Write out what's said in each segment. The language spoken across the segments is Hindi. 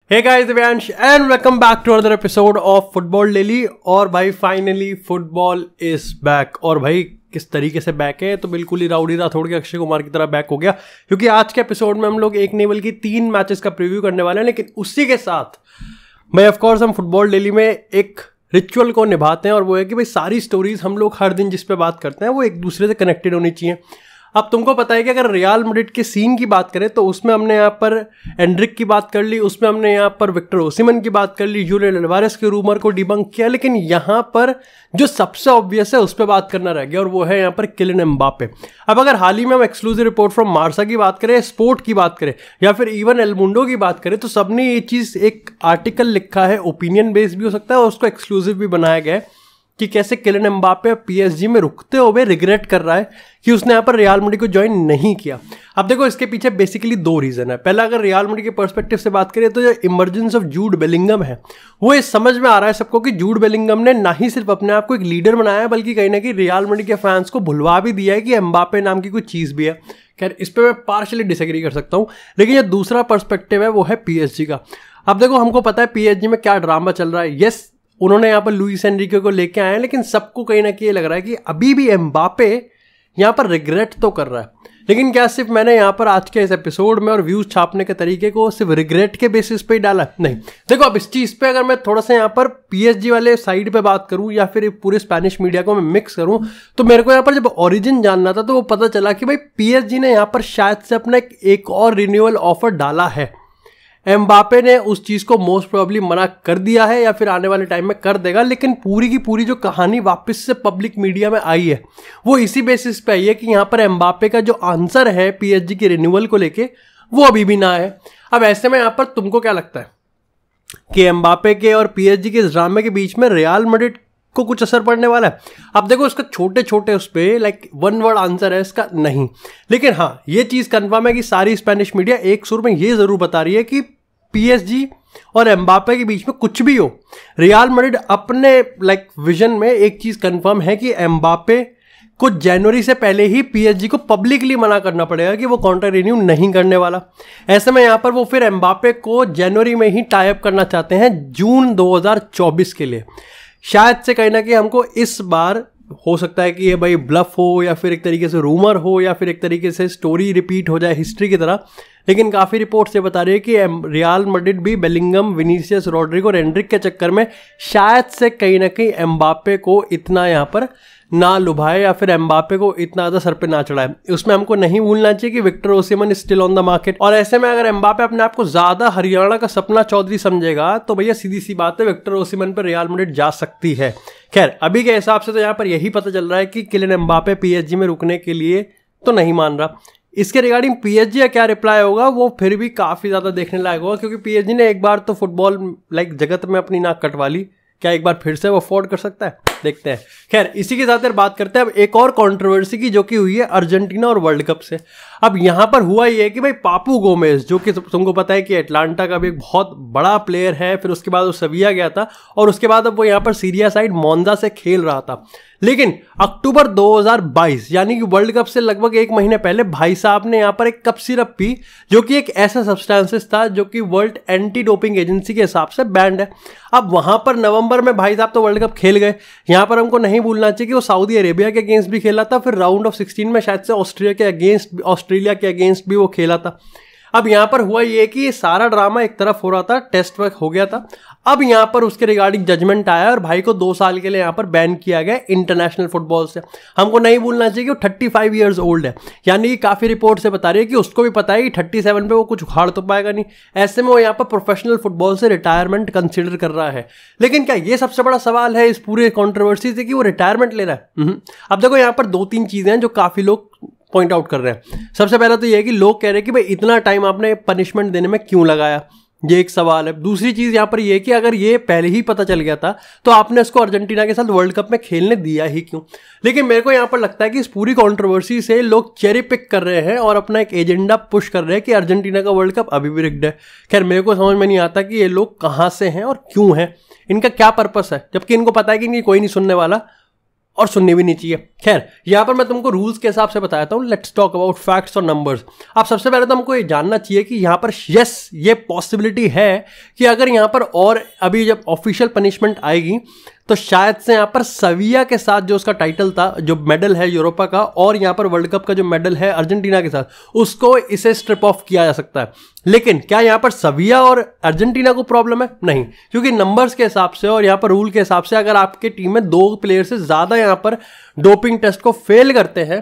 Hey guys, Divyansh and welcome back to another episode of football daily. और भाई फाइनली फुटबॉल इज बैक। और भाई किस तरीके से बैक है, तो बिल्कुल ही राउडी राठौड़ के अक्षय कुमार की तरह बैक हो गया, क्योंकि आज के एपिसोड में हम लोग एक नहीं बल्कि 3 मैचेस का प्रीव्यू करने वाले हैं। लेकिन उसी के साथ भाई ऑफकोर्स हम फुटबॉल डेली में एक रिचुअल को निभाते हैं, और वो है कि भाई सारी स्टोरीज हम लोग हर दिन जिस पे बात करते हैं वो एक दूसरे से कनेक्टेड होनी चाहिए। अब तुमको पता है कि अगर रियल मैड्रिड के सीन की बात करें तो उसमें हमने यहाँ पर एंड्रिक की बात कर ली, उसमें हमने यहाँ पर विक्टर ओसिमन की बात कर ली, जूलियन अल्वारेस के रूमर को डिबंक किया। लेकिन यहाँ पर जो सबसे ऑब्वियस है उस पर बात करना रह गया, और वो है यहाँ पर किलियन एम्बापे। अब अगर हाल ही में हम एक्सक्लूसिव रिपोर्ट फ्रॉम मार्सा की बात करें, स्पोर्ट की बात करें, या फिर इवन एल मुंडो की बात करें, तो सबने ये चीज़ एक आर्टिकल लिखा है, ओपिनियन बेस्ड भी हो सकता है और उसको एक्सक्लूसिव भी बनाया गया है कि कैसे किलियन एम्बापे पीएसजी में रुकते हुए रिग्रेट कर रहा है कि उसने यहाँ पर रियल मैड्रिड को ज्वाइन नहीं किया। अब देखो, इसके पीछे बेसिकली 2 रीज़न है। पहला, अगर रियल मैड्रिड के पर्सपेक्टिव से बात करें तो जो इमर्जेंस ऑफ जूड बेलिंगम है, वो ये समझ में आ रहा है सबको कि जूड बेलिंगम ने ना ही सिर्फ अपने आप को एक लीडर बनाया है, बल्कि कहीं ना कहीं रियल मैड्रिड के फैंस को भुलवा भी दिया है कि एम्बापे नाम की कोई चीज़ भी है। खैर, इस पर मैं पार्शली डिसएग्री कर सकता हूँ, लेकिन जो दूसरा पर्सपेक्टिव है वो है पीएसजी का। अब देखो, हमको पता है पीएसजी में क्या ड्रामा चल रहा है। यस, उन्होंने यहाँ पर लुइस एनरिके को लेके आए हैं, लेकिन सबको कहीं ना कहीं ये लग रहा है कि अभी भी एम्बापे यहाँ पर रिग्रेट तो कर रहा है। लेकिन क्या सिर्फ मैंने यहाँ पर आज के इस एपिसोड में और व्यूज छापने के तरीके को सिर्फ रिग्रेट के बेसिस पे ही डाला? नहीं। देखो, अब इस चीज़ पे अगर मैं थोड़ा सा यहाँ पर पीएसजी वाले साइड पे बात करूँ या फिर पूरे स्पेनिश मीडिया को मैं मिक्स करूँ, तो मेरे को यहाँ पर जब ओरिजिन जानना था तो वो पता चला कि भाई पीएसजी ने यहाँ पर शायद से अपना एक और रिन्यूअल ऑफर डाला है। एम्बापे ने उस चीज़ को मोस्ट प्रोबेबली मना कर दिया है या फिर आने वाले टाइम में कर देगा। लेकिन पूरी की पूरी जो कहानी वापस से पब्लिक मीडिया में आई है वो इसी बेसिस पे आई है कि यहाँ पर एम्बापे का जो आंसर है पीएसजी के रिन्यूअल को लेके वो अभी भी ना है। अब ऐसे में यहाँ पर तुमको क्या लगता है कि एम्बापे के और पीएसजी के इस ड्रामे के बीच में रियल मैड्रिड को कुछ असर पड़ने वाला है? अब देखो, इसका छोटे छोटे उस पर लाइक 1 वर्ड आंसर है इसका, नहीं। लेकिन हाँ, ये चीज़ कंफर्म है कि सारी स्पेनिश मीडिया एक सुर में ये ज़रूर बता रही है कि पीएसजी और एम्बापे के बीच में कुछ भी हो, रियल मैड्रिड अपने विजन में एक चीज़ कंफर्म है कि एम्बापे को जनवरी से पहले ही पीएसजी को पब्लिकली मना करना पड़ेगा कि वो कॉन्ट्रैक्ट रिन्यू नहीं करने वाला। ऐसे में यहाँ पर वो फिर एम्बापे को जनवरी में ही टाई अप करना चाहते हैं जून 2024 के लिए। शायद से कहीं ना कहीं हमको इस बार हो सकता है कि ये भाई ब्लफ हो या फिर एक तरीके से रूमर हो या फिर एक तरीके से स्टोरी रिपीट हो जाए हिस्ट्री की तरह, लेकिन काफ़ी रिपोर्ट्स ये बता रही है कि रियल मैड्रिड भी बेलिंगम, विनीसियस, रॉड्रिगो और एंड्रिक के चक्कर में शायद से कहीं ना कहीं एम्बापे को इतना यहाँ पर ना लुभाए या फिर एम्बापे को इतना ज़्यादा सर पे ना चढ़ाए। उसमें हमको नहीं भूलना चाहिए कि Victor Osimhen still on the market, और ऐसे में अगर एम्बापे अपने आप को ज़्यादा हरियाणा का सपना चौधरी समझेगा तो भैया सीधी सी बात है, विक्टर ओसिमन पर रियल मैड्रिड जा सकती है। खैर, अभी के हिसाब से तो यहाँ पर यही पता चल रहा है कि किलियन एम्बापे पीएसजी में रुकने के लिए तो नहीं मान रहा। इसके रिगार्डिंग पीएसजी का क्या रिप्लाई होगा वो फिर भी काफ़ी ज़्यादा देखने लायक होगा, क्योंकि पीएसजी ने एक बार तो फुटबॉल जगत में अपनी नाक कटवा ली, क्या एक बार फिर से वो अफोर्ड कर सकता है? देखते हैं। खैर, इसी के साथ बात करते हैं अब एक और कंट्रोवर्सी की, जो कि हुई है अर्जेंटीना और वर्ल्ड कप से। अब यहाँ पर हुआ ये है कि भाई पापू गोमेज, जो कि तुमको पता है कि एटलांटा का भी एक बहुत बड़ा प्लेयर है, फिर उसके बाद वो सविया गया था और उसके बाद अब वो यहाँ पर सीरिया साइड मोन्जा से खेल रहा था। लेकिन अक्टूबर 2022 यानी कि वर्ल्ड कप से लगभग 1 महीने पहले भाई साहब ने यहाँ पर एक कप सिरप पी, जो कि एक ऐसा सब्सटेंसेस था जो कि वर्ल्ड एंटी डोपिंग एजेंसी के हिसाब से बैंड है। अब वहां पर नवंबर में भाई साहब तो वर्ल्ड कप खेल गए। यहाँ पर हमको नहीं भूलना चाहिए कि वो सऊदी अरेबिया के अगेंस्ट भी खेला था, फिर राउंड ऑफ 16 में शायद से ऑस्ट्रेलिया के अगेंस्ट भी वो खेला था। अब यहाँ पर हुआ ये कि ये सारा ड्रामा एक तरफ हो रहा था, टेस्ट वर्क हो गया था। अब यहाँ पर उसके रिगार्डिंग जजमेंट आया और भाई को 2 साल के लिए यहाँ पर बैन किया गया इंटरनेशनल फुटबॉल से। हमको नहीं भूलना चाहिए कि वो 35 ईयर्स ओल्ड है, यानी कि काफ़ी रिपोर्ट से बता रही है कि उसको भी पता है कि 37 पे वो कुछ उखाड़ तो पाएगा नहीं। ऐसे में वो यहाँ पर प्रोफेशनल फुटबॉल से रिटायरमेंट कंसिडर कर रहा है। लेकिन क्या ये सबसे बड़ा सवाल है इस पूरे कॉन्ट्रोवर्सी से कि वो रिटायरमेंट ले रहा है? अब देखो, यहाँ पर 2-3 चीज़ें हैं जो काफ़ी लोग पॉइंट आउट कर रहे हैं। सबसे पहला तो ये है कि लोग कह रहे हैं कि भाई इतना टाइम आपने पनिशमेंट देने में क्यों लगाया, ये एक सवाल है। दूसरी चीज़ यहाँ पर ये है कि अगर ये पहले ही पता चल गया था तो आपने इसको अर्जेंटीना के साथ वर्ल्ड कप में खेलने दिया ही क्यों? लेकिन मेरे को यहाँ पर लगता है कि इस पूरी कंट्रोवर्सी से लोग चेरी पिक कर रहे हैं और अपना एक एजेंडा पुश कर रहे हैं कि अर्जेंटीना का वर्ल्ड कप अभी भी रिग्ड है। खैर, मेरे को समझ में नहीं आता कि ये लोग कहाँ से हैं और क्यों हैं, इनका क्या पर्पस है, जबकि इनको पता है कि इनकी कोई नहीं सुनने वाला और सुननी भी नहीं चाहिए। खैर, यहाँ पर मैं तुमको रूल्स के हिसाब से बताता हूँ। लेट्स टॉक अबाउट फैक्ट्स और नंबर्स। अब सबसे पहले तो हमको ये जानना चाहिए कि यहाँ पर यस, ये पॉसिबिलिटी है कि अगर यहाँ पर और अभी जब ऑफिशियल पनिशमेंट आएगी तो शायद से यहाँ पर सविया के साथ जो उसका टाइटल था, जो मेडल है यूरोपा का, और यहाँ पर वर्ल्ड कप का जो मेडल है अर्जेंटीना के साथ, उसको इसे स्ट्रिप ऑफ किया जा सकता है। लेकिन क्या यहाँ पर सविया और अर्जेंटीना को प्रॉब्लम है? नहीं, क्योंकि नंबर्स के हिसाब से और यहाँ पर रूल के हिसाब से अगर आपके टीम में 2 प्लेयर से ज्यादा यहाँ पर डोपिंग टेस्ट को फेल करते हैं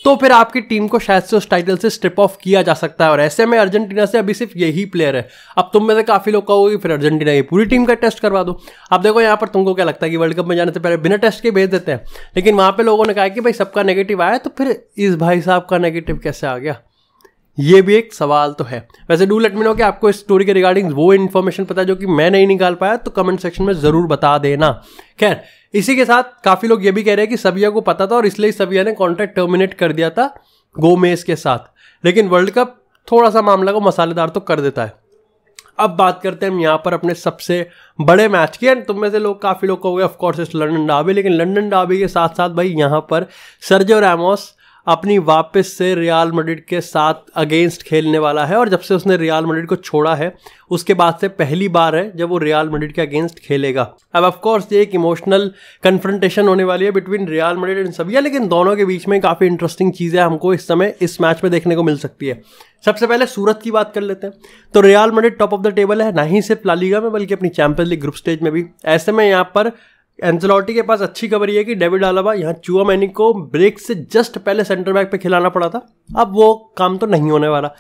तो फिर आपकी टीम को शायद से उस टाइटल से स्ट्रिप ऑफ किया जा सकता है। और ऐसे में अर्जेंटीना से अभी सिर्फ यही प्लेयर है। अब तुम में से काफी लोग कहोगे फिर अर्जेंटीना की पूरी टीम का टेस्ट करवा दो। अब देखो यहाँ पर तुमको क्या लगता है कि वर्ल्ड कप में जाने से पहले बिना टेस्ट के भेज देते हैं, लेकिन वहां पे लोगों ने कहा कि भाई सबका नेगेटिव आया, तो फिर इस भाई साहब का नेगेटिव कैसे आ गया? ये भी एक सवाल तो है। वैसे डू लेट मी नो कि आपको इस स्टोरी के रिगार्डिंग वो इन्फॉर्मेशन पता है जो कि मैं नहीं निकाल पाया, तो कमेंट सेक्शन में जरूर बता देना। खैर, इसी के साथ काफी लोग ये भी कह रहे हैं कि सविया को पता था और इसलिए सविया ने कॉन्ट्रैक्ट टर्मिनेट कर दिया था गोमेज के साथ, लेकिन वर्ल्ड कप थोड़ा सा मामला को मसालेदार तो कर देता है। अब बात करते हैं हम यहाँ पर अपने सबसे बड़े मैच की। तुम में से लोग काफी लोग कहोगे ऑफ कोर्स इस लंदन डर्बी, लेकिन लंदन डर्बी के साथ साथ भाई यहाँ पर सर्जियो रैमोस अपनी वापस से रियल मैड्रिड के साथ अगेंस्ट खेलने वाला है। और जब से उसने रियल मैड्रिड को छोड़ा है उसके बाद से पहली बार है जब वो रियल मैड्रिड के अगेंस्ट खेलेगा। अब ऑफ कोर्स ये एक इमोशनल कन्फ्रंटेशन होने वाली है बिटवीन रियल मैड्रिड एंड सविया, लेकिन दोनों के बीच में काफ़ी इंटरेस्टिंग चीज़ें हमको इस समय इस मैच में देखने को मिल सकती है। सबसे पहले सूरत की बात कर लेते हैं। तो real Madrid top of the table है, ना ही सिर्फ ला लीगा में बल्कि अपनी चैंपियंस लीग ग्रुप स्टेज में भी। ऐसे में यहाँ पर एंसेलोटी के पास अच्छी खबर ये है कि डेविड आलाबा यहाँ चुआमेनी को ब्रेक से जस्ट पहले सेंटर बैक पे खिलाना पड़ा था, अब वो काम तो नहीं होने वाला।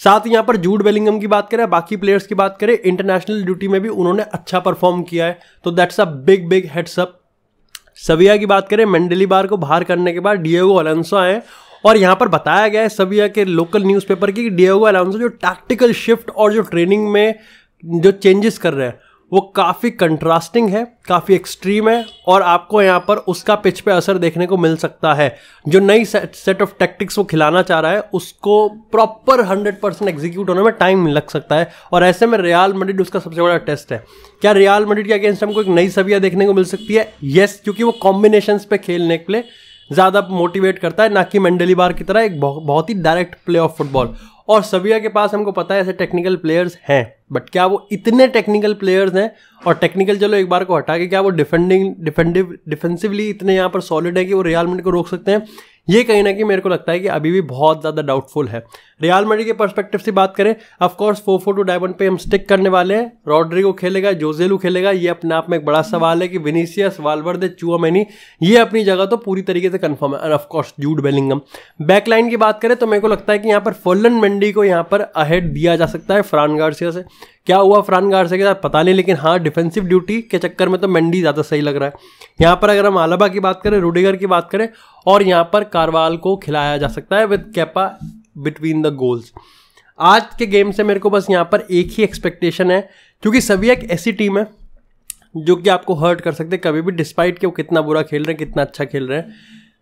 साथ ही यहाँ पर जूड बेलिंगम की बात करें, बाकी प्लेयर्स की बात करें, इंटरनेशनल ड्यूटी में भी उन्होंने अच्छा परफॉर्म किया है, तो that's a big big heads up. सविया की बात करें, मेंडेलीबार को बाहर करने के बाद डिएगो अलोंसो आए, और यहाँ पर बताया गया है सविया के लोकल न्यूज़पेपर की कि डिएगो अलोंसो जो टैक्टिकल शिफ्ट और जो ट्रेनिंग में जो चेंजेस कर रहे हैं वो काफ़ी कंट्रास्टिंग है, काफ़ी एक्सट्रीम है, और आपको यहाँ पर उसका पिच पे असर देखने को मिल सकता है। जो नई सेट ऑफ टैक्टिक्स वो खिलाना चाह रहा है उसको प्रॉपर 100% एग्जीक्यूट होने में टाइम लग सकता है, और ऐसे में रियल मैड्रिड उसका सबसे बड़ा टेस्ट है। क्या रियल मैड्रिड के अगेंस्ट हमको एक नई सविया देखने को मिल सकती है? यस, क्योंकि वो कॉम्बिनेशंस पे खेलने के लिए ज़्यादा मोटिवेट करता है, ना कि मेंडेलीबार की तरह एक बहुत ही डायरेक्ट प्ले ऑफ फुटबॉल। और सविया के पास हमको पता है ऐसे टेक्निकल प्लेयर्स हैं, बट क्या वो इतने टेक्निकल प्लेयर्स हैं? और टेक्निकल चलो एक बार को हटा के क्या वो डिफेंसिवली इतने यहाँ पर सॉलिड है कि वो रियल मैड्रिड को रोक सकते हैं? ये कहीं ना कहीं मेरे को लगता है कि अभी भी बहुत ज़्यादा डाउटफुल है। रियल मैड्रिड के पर्सपेक्टिव से बात करें, ऑफ कोर्स 4-4-2 डायमंड पे हम स्टिक करने वाले हैं। रॉड्रिगो खेलेगा, जोजेलू खेलेगा, ये अपने आप में एक बड़ा सवाल है कि विनीसियस, वाल्वर्दे, चुआमेनी ये अपनी जगह तो पूरी तरीके से कंफर्म है, और of course Jude Bellingham. Backline की बात करें तो मेरे को लगता है कि यहाँ पर फर्लन मेंडी को यहाँ पर अहेड दिया जा सकता है फ्रान गार्सिया से। क्या हुआ फ्रान गार्सिया के साथ पता नहीं, लेकिन हाँ डिफेंसिव ड्यूटी के चक्कर में तो मेंडी ज़्यादा सही लग रहा है। यहाँ पर अगर हम आलाबा की बात करें, रूडिगर की बात करें, और यहाँ पर कारवाल को खिलाया जा सकता है with Kepa between the goals. आज के गेम से मेरे को बस यहाँ पर एक ही एक्सपेक्टेशन है, क्योंकि सविया एक ऐसी टीम है जो कि आपको हर्ट कर सकते हैं कभी भी, डिस्पाइट कि वो कितना बुरा खेल रहे हैं, कितना अच्छा खेल रहे हैं।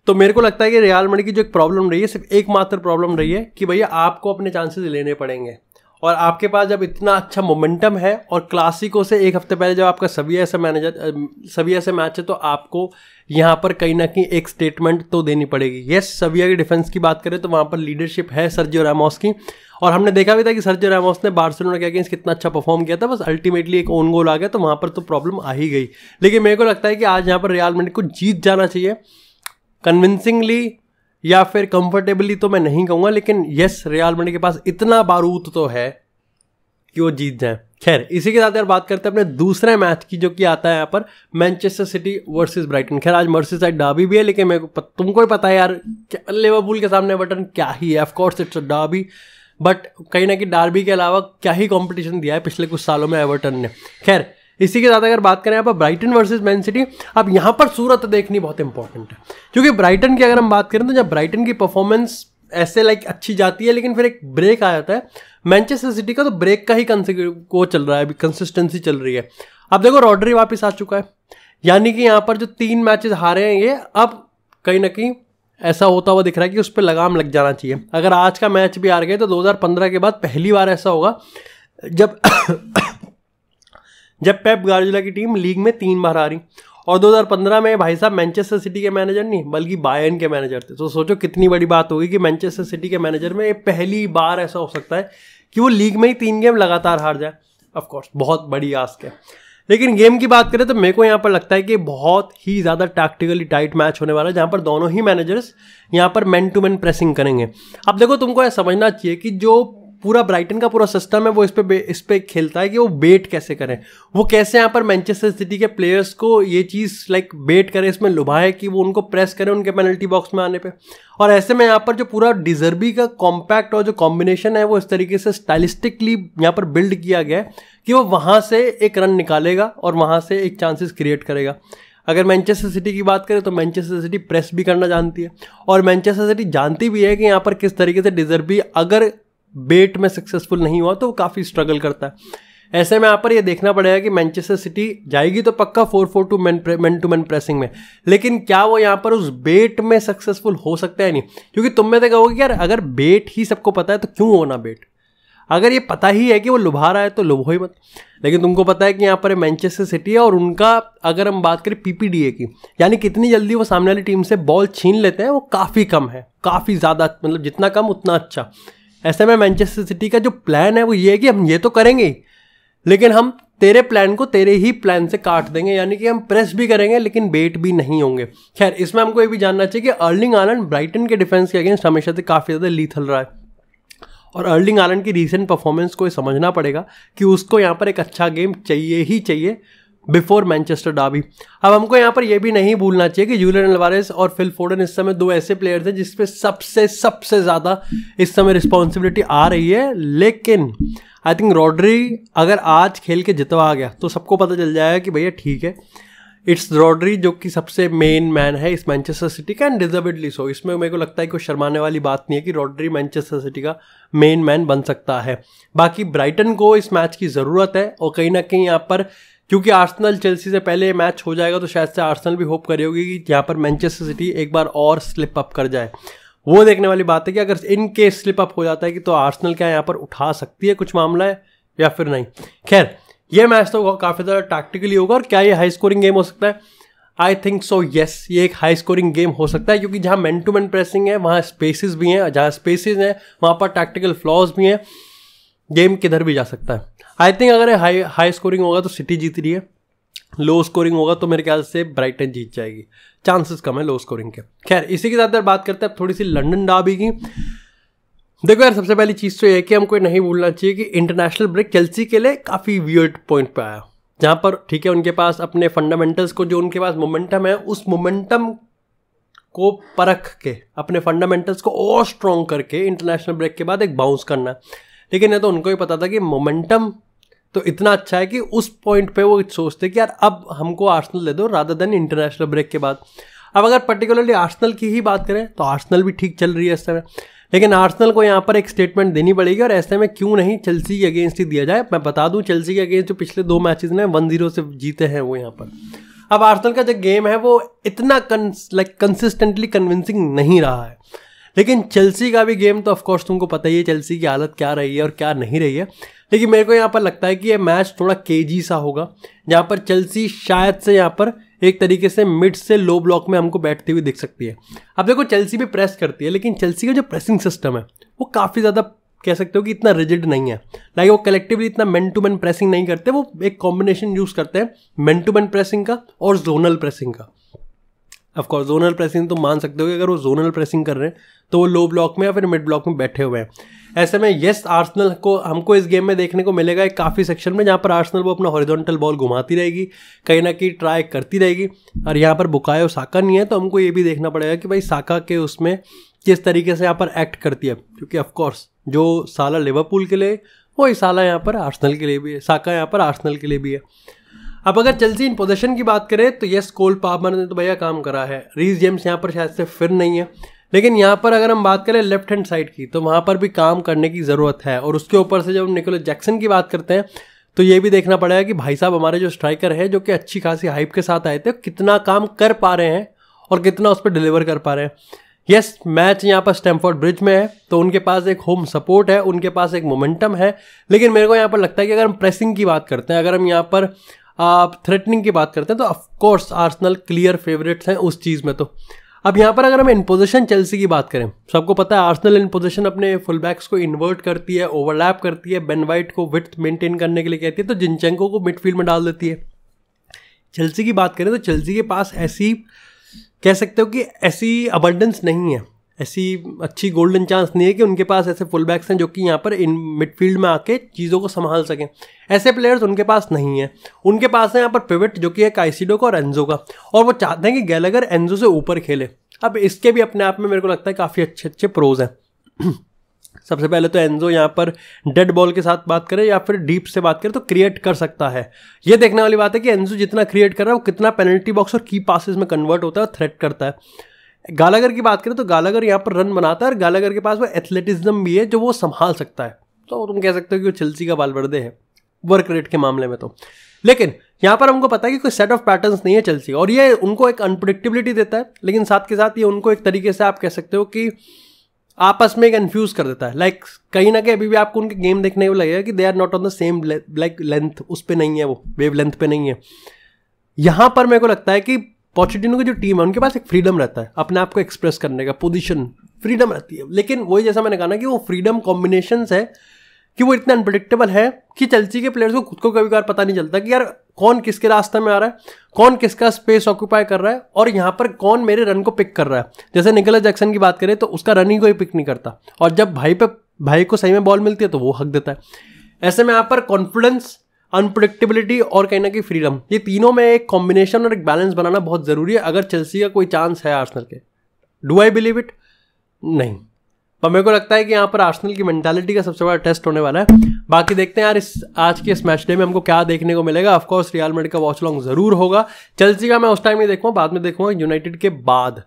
तो मेरे को लगता है कि रियल मैड्रिड की जो एक प्रॉब्लम रही है, सिर्फ एकमात्र प्रॉब्लम रही है कि भैया आपको अपने चांसेस लेने पड़ेंगे, और आपके पास जब इतना अच्छा मोमेंटम है और क्लासिको से एक हफ्ते पहले जब आपका सविया से मैच है, तो आपको यहाँ पर कहीं ना कहीं एक स्टेटमेंट तो देनी पड़ेगी। यस, सविया की डिफेंस की बात करें तो वहाँ पर लीडरशिप है सर्जियो रैमोस की, और हमने देखा भी था कि सर्जियो रैमोस ने बार्सिलोना के अगेंस्ट कितना अच्छा परफॉर्म किया था, बस अल्टीमेटली एक ओन गोल आ गया तो वहाँ पर तो प्रॉब्लम आ ही गई। लेकिन मेरे को लगता है कि आज यहाँ पर रियल मैड्रिड को जीत जाना चाहिए, कन्विंसिंगली या फिर कंफर्टेबली तो मैं नहीं कहूँगा, लेकिन यस रियल मैड्रिड के पास इतना बारूद तो है कि वो जीत जाए। खैर, इसी के साथ यार बात करते हैं अपने दूसरे मैच की, जो कि आता है यहाँ पर मैनचेस्टर सिटी वर्सेस ब्राइटन। खैर आज मर्सीसाइड डर्बी भी है, लेकिन मेरे को तुमको ही पता है यार लिवरपूल के सामने एवर्टन क्या ही है। Of course it's a derby, but कहीं ना कहीं डर्बी के अलावा क्या ही कंपटीशन दिया है पिछले कुछ सालों में एवर्टन ने। खैर, इसी के साथ अगर बात करें यहाँ पर ब्राइटन वर्सेस मैन सिटी, अब यहाँ पर सूरत देखनी बहुत इंपॉर्टेंट है, क्योंकि ब्राइटन की अगर हम बात करें तो जब ब्राइटन की परफॉर्मेंस ऐसे अच्छी जाती है, लेकिन फिर एक ब्रेक आ जाता है। मैनचेस्टर सिटी का तो ब्रेक का ही वो चल रहा है, अभी कंसिस्टेंसी चल रही है। अब देखो रॉड्री वापस आ चुका है, यानी कि यहाँ पर जो 3 मैचेस हारे हैं ये, अब कहीं ना कहीं ऐसा होता हुआ दिख रहा है कि उस पर लगाम लग जाना चाहिए। अगर आज का मैच भी हार गए तो 2015 के बाद पहली बार ऐसा होगा जब पेप गार्डियोला की टीम लीग में 3 बार हारी, और 2015 में भाई साहब मैनचेस्टर सिटी के मैनेजर नहीं बल्कि बायर्न के मैनेजर थे। तो सोचो कितनी बड़ी बात होगी कि मैनचेस्टर सिटी के मैनेजर में पहली बार ऐसा हो सकता है कि वो लीग में ही 3 गेम लगातार हार जाए। ऑफकोर्स बहुत बड़ी आस्क है। लेकिन गेम की बात करें तो मेरे को यहाँ पर लगता है कि बहुत ही ज़्यादा टैक्टिकली टाइट मैच होने वाला है, जहाँ पर दोनों ही मैनेजर्स यहाँ पर मैन टू मैन प्रेसिंग करेंगे। अब देखो तुमको यह समझना चाहिए कि जो पूरा ब्राइटन का पूरा सिस्टम है वो इस पे खेलता है कि वो बेट कैसे करें, वो कैसे यहाँ पर मैनचेस्टर सिटी के प्लेयर्स को ये चीज़ बेट करें, इसमें लुभाए कि वो उनको प्रेस करें उनके पेनल्टी बॉक्स में आने पे। और ऐसे में यहाँ पर जो पूरा डिजर्बी का कॉम्पैक्ट और जो कॉम्बिनेशन है वो इस तरीके से स्टाइलिस्टिकली यहाँ पर बिल्ड किया गया है कि वो वहाँ से एक रन निकालेगा और वहाँ से एक चांसेस क्रिएट करेगा। अगर मैनचेस्टर सिटी की बात करें तो मैनचेस्टर सिटी प्रेस भी करना जानती है, और मैनचेस्टर सिटी जानती भी है कि यहाँ पर किस तरीके से डिजर्बी अगर बेट में सक्सेसफुल नहीं हुआ तो वो काफ़ी स्ट्रगल करता है। ऐसे में यहाँ पर ये देखना पड़ेगा कि मैनचेस्टर सिटी जाएगी तो पक्का 4-4-2 मैन टू मैन प्रेसिंग में, लेकिन क्या वो यहाँ पर उस बेट में सक्सेसफुल हो सकता है नहीं। क्योंकि तुम में तो कहोगे कि यार अगर बेट ही सबको पता है तो क्यों होना बेट, अगर ये पता ही है कि वो लुभा रहा है तो लुभो ही मत। लेकिन तुमको पता है कि यहाँ पर मैनचेस्टर सिटी है, और उनका अगर हम बात करें पीपीडीए की, यानी कितनी जल्दी वो सामने वाली टीम से बॉल छीन लेते हैं, वो काफ़ी कम है, काफ़ी ज़्यादा, मतलब जितना कम उतना अच्छा। ऐसे में मैनचेस्टर सिटी का जो प्लान है वो ये है कि हम ये तो करेंगे ही, लेकिन हम तेरे प्लान को तेरे ही प्लान से काट देंगे, यानी कि हम प्रेस भी करेंगे लेकिन बेट भी नहीं होंगे। खैर इसमें हमको ये भी जानना चाहिए कि अर्लिंग हालैंड ब्राइटन के डिफेंस के अगेंस्ट हमेशा से काफ़ी ज़्यादा लीथल रहा है, और अर्लिंग हालैंड की रीसेंट परफॉर्मेंस को समझना पड़ेगा कि उसको यहाँ पर एक अच्छा गेम चाहिए ही चाहिए बिफोर मैनचेस्टर डार्बी। अब हमको यहाँ पर यह भी नहीं भूलना चाहिए कि जूलियन अल्वारेस और फिल फोर्डन इस समय 2 ऐसे प्लेयर्स हैं जिसपे सबसे ज़्यादा इस समय रिस्पॉन्सिबिलिटी आ रही है। लेकिन आई थिंक रॉड्री अगर आज खेल के जितवा गया तो सबको पता चल जाएगा कि भैया ठीक है, इट्स रॉड्री जो कि सबसे मेन मैन है इस मैनचेस्टर सिटी का, एंड डिजर्वेडली सो। इसमें मेरे को लगता है कोई शर्माने वाली बात नहीं है कि रॉड्री मैनचेस्टर सिटी का मेन मैन बन सकता है। बाकी ब्राइटन को इस मैच की ज़रूरत है, और कहीं ना कहीं यहाँ पर क्योंकि आर्सेनल चेल्सी से पहले मैच हो जाएगा तो शायद से आर्सेनल भी होप करी होगी कि यहाँ पर मैनचेस्टर सिटी एक बार और स्लिप अप कर जाए। वो देखने वाली बात है कि अगर इन केस स्लिप अप हो जाता है कि तो आर्सेनल क्या यहाँ पर उठा सकती है कुछ मामला है या फिर नहीं। खैर ये मैच तो काफ़ी ज़्यादा टैक्टिकली होगा, और क्या ये हाई स्कोरिंग गेम हो सकता है? आई थिंक सो येस, ये एक हाई स्कोरिंग गेम हो सकता है, क्योंकि जहाँ मैन टू मैन प्रेसिंग है वहाँ स्पेसिस भी हैं, जहाँ स्पेसिस हैं वहाँ पर टैक्टिकल फ्लॉज भी हैं, गेम किधर भी जा सकता है। आई थिंक अगर हाई स्कोरिंग होगा तो सिटी जीत रही है, लो स्कोरिंग होगा तो मेरे ख्याल से ब्राइटन जीत जाएगी, चांसेस कम है लो स्कोरिंग के। खैर इसी के साथ यार बात करते हैं थोड़ी सी लंदन डार्बी की। देखो यार सबसे पहली चीज़ तो ये है कि हमको नहीं भूलना चाहिए कि इंटरनेशनल ब्रेक चेल्सी के लिए काफ़ी वियर्ड पॉइंट पे आया, जहाँ पर ठीक है उनके पास अपने फंडामेंटल्स को, जो उनके पास मोमेंटम है उस मोमेंटम को परख के अपने फंडामेंटल्स को और स्ट्रॉन्ग करके इंटरनेशनल ब्रेक के बाद एक बाउंस करना है। लेकिन ये तो उनको ही पता था कि मोमेंटम तो इतना अच्छा है कि उस पॉइंट पे वो सोचते कि यार अब हमको आर्सेनल दे दो रादर देन इंटरनेशनल ब्रेक के बाद। अब अगर पर्टिकुलरली आर्सेनल की ही बात करें तो आर्सेनल भी ठीक चल रही है इस समय, लेकिन आर्सेनल को यहाँ पर एक स्टेटमेंट देनी पड़ेगी, और ऐसे में क्यों नहीं चेल्सी के अगेंस्ट ही दिया जाए। मैं बता दूं चेल्सी के अगेंस्ट जो पिछले 2 मैचेस ने 1-0 से जीते हैं वो यहाँ पर। अब आर्सेनल का जो गेम है वो इतना कंसिस्टेंटली कन्विंसिंग नहीं रहा है, लेकिन चेल्सी का भी गेम तो ऑफकोर्स तुमको पता ही है चेल्सी की हालत क्या रही है और क्या नहीं रही है। लेकिन मेरे को यहाँ पर लगता है कि ये मैच थोड़ा केजी सा होगा, जहाँ पर चेल्सी शायद से यहाँ पर एक तरीके से मिड से लो ब्लॉक में हमको बैठती हुई दिख सकती है। अब देखो चेल्सी भी प्रेस करती है, लेकिन चेल्सी का जो प्रेसिंग सिस्टम है वो काफ़ी ज़्यादा कह सकते हो कि इतना रिजिड नहीं है। लाइक वो कलेक्टिवली इतना मैन टू मैन प्रेसिंग नहीं करते, वो एक कॉम्बिनेशन यूज़ करते हैं मैन टू मैन प्रेसिंग का और जोनल प्रेसिंग का। ऑफकोर्स जोनल प्रेसिंग तो मान सकते हो कि अगर वो जोनल प्रेसिंग कर रहे हैं तो वो लो ब्लॉक में या फिर मिड ब्लॉक में बैठे हुए हैं। ऐसे में येस आर्सेनल को हमको इस गेम में देखने को मिलेगा एक काफ़ी सेक्शन में, जहाँ पर आर्सेनल वो अपना हॉरिजॉन्टल बॉल घुमाती रहेगी, कहीं ना कहीं ट्राई करती रहेगी, और यहाँ पर बुकायो साका नहीं है तो हमको ये भी देखना पड़ेगा कि भाई साका के उसमें किस तरीके से यहाँ पर एक्ट करती है, क्योंकि ऑफकोर्स जो साला लिवरपूल के लिए वही साला यहाँ पर आर्सेनल के लिए भी है, साका यहाँ पर आर्सेनल के लिए भी है। अब अगर चेल्सी इन पोजीशन की बात करें तो यस कोल पाल्मर ने तो भैया काम करा है, रीस जेम्स यहाँ पर शायद से फिर नहीं है, लेकिन यहाँ पर अगर हम बात करें लेफ्ट हैंड साइड की तो वहाँ पर भी काम करने की ज़रूरत है। और उसके ऊपर से जब हम निकोलस जैक्सन की बात करते हैं तो ये भी देखना पड़ेगा कि भाई साहब हमारे जो स्ट्राइकर है जो कि अच्छी खासी हाइप के साथ आए थे कितना काम कर पा रहे हैं और कितना उस पर डिलीवर कर पा रहे हैं। यस, मैच यहाँ पर स्टैमफोर्ड ब्रिज में है तो उनके पास एक होम सपोर्ट है, उनके पास एक मोमेंटम है, लेकिन मेरे को यहाँ पर लगता है कि अगर हम प्रेसिंग की बात करते हैं, अगर हम यहाँ पर थ्रेटनिंग की बात करते हैं, तो ऑफकोर्स आर्सेनल क्लियर फेवरेट्स हैं उस चीज़ में। तो अब यहाँ पर अगर हम इन पोजीशन चेल्सी की बात करें, सबको पता है आर्सेनल इन पोजीशन अपने फुल बैक्स को इन्वर्ट करती है, ओवरलैप करती है, बेन वाइट को विड्थ मेंटेन करने के लिए कहती है, तो जिनचेंको को मिडफील्ड में डाल देती है। चेल्सी की बात करें तो चेल्सी के पास ऐसी कह सकते हो कि ऐसी अबंडेंस नहीं है, ऐसी अच्छी गोल्डन चांस नहीं है कि उनके पास ऐसे फुल बैक्स हैं जो कि यहाँ पर इन मिडफील्ड में आके चीज़ों को संभाल सकें। ऐसे प्लेयर्स उनके पास नहीं है। उनके पास है यहाँ पर पिवट जो कि है काइसिडो का और एंजो का, और वो चाहते हैं कि गैलागर एंजो से ऊपर खेले। अब इसके भी अपने आप में मेरे को लगता है काफ़ी अच्छे अच्छे प्रोज हैं। सबसे पहले तो एंजो यहाँ पर डेड बॉल के साथ बात करें या फिर डीप से बात करें तो क्रिएट कर सकता है। ये देखने वाली बात है कि एंजो जितना क्रिएट कर रहा है वो कितना पेनल्टी बॉक्स और की पासेस में कन्वर्ट होता है और थ्रेट करता है। गालागर की बात करें तो गालागर यहाँ पर रन बनाता है और गालागर के पास वो एथलेटिज्म भी है जो वो संभाल सकता है। तो तुम कह सकते हो कि वो चेल्सी का बालवर्दे है वर्क रेट के मामले में। तो लेकिन यहाँ पर हमको पता है कि कोई सेट ऑफ पैटर्न्स नहीं है चेल्सी, और ये उनको एक अनप्रेडिक्टेबिलिटी देता है, लेकिन साथ के साथ ये उनको एक तरीके से आप कह सकते हो कि आपस में कन्फ्यूज कर देता है। लाइक कहीं ना कहीं अभी भी आपको उनके गेम देखने को लगेगा कि they are not on the same like length, उस पर नहीं है, वो वेव लेंथ पे नहीं है। यहाँ पर मेरे को लगता है कि पोचेटिनो की जो टीम है उनके पास एक फ्रीडम रहता है अपने आप को एक्सप्रेस करने का, पोजीशन फ्रीडम रहती है, लेकिन वही जैसा मैंने कहा ना कि वो फ्रीडम कॉम्बिनेशंस है कि वो इतना अनप्रेडिक्टेबल है कि चेल्सी के प्लेयर्स को खुद को कभी कभार पता नहीं चलता कि यार कौन किसके रास्ते में आ रहा है, कौन किसका स्पेस ऑक्यूपाई कर रहा है, और यहाँ पर कौन मेरे रन को पिक कर रहा है। जैसे निकोलस जैक्सन की बात करें तो उसका रन ही कोई पिक नहीं करता, और जब भाई को सही में बॉल मिलती है तो वो हक देता है। ऐसे में यहाँ पर कॉन्फिडेंस, अनप्रेडिक्टेबिलिटी और कहीं ना कहीं फ्रीडम, ये तीनों में एक कॉम्बिनेशन और एक बैलेंस बनाना बहुत ज़रूरी है अगर चेल्सी का कोई चांस है आर्सेनल के। Do I believe it? नहीं, पर मेरे को लगता है कि यहाँ पर आर्सेनल की मेंटालिटी का सबसे बड़ा टेस्ट होने वाला है। बाकी देखते हैं यार इस आज के इस मैच डे में हमको क्या देखने को मिलेगा। ऑफकोर्स रियल मैड्रिड का वॉच लॉन्ग जरूर होगा, चेल्सी का मैं उस टाइम नहीं देखूंगा, बाद में देखूंगा यूनाइटेड के बाद।